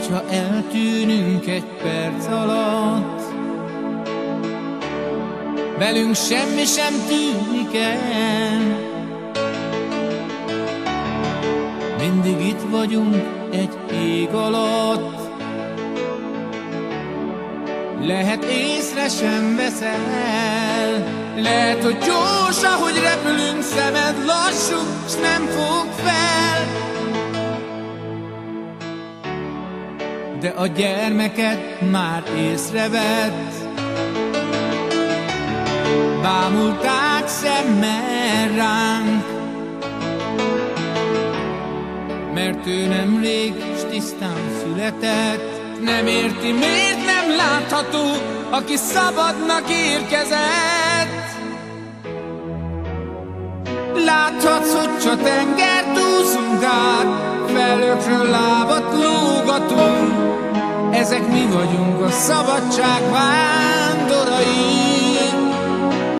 hogyha eltűnünk egy perc alatt, velünk semmi sem tűnik el. Mindig itt vagyunk egy ég alatt, lehet észre sem veszel. Lehet, hogy gyors, ahogy repülünk, szemed lassú, s nem fog fel. De a gyermeket már észrevett, bámulták szemmel ránk, mert ő nemrég s tisztán született. Nem érti, miért nem látható, aki szabadnak érkezett. Láthatsz, hogy csak tengert úszunk át, felőkről lábat lógatunk, ezek mi vagyunk, a szabadság vár.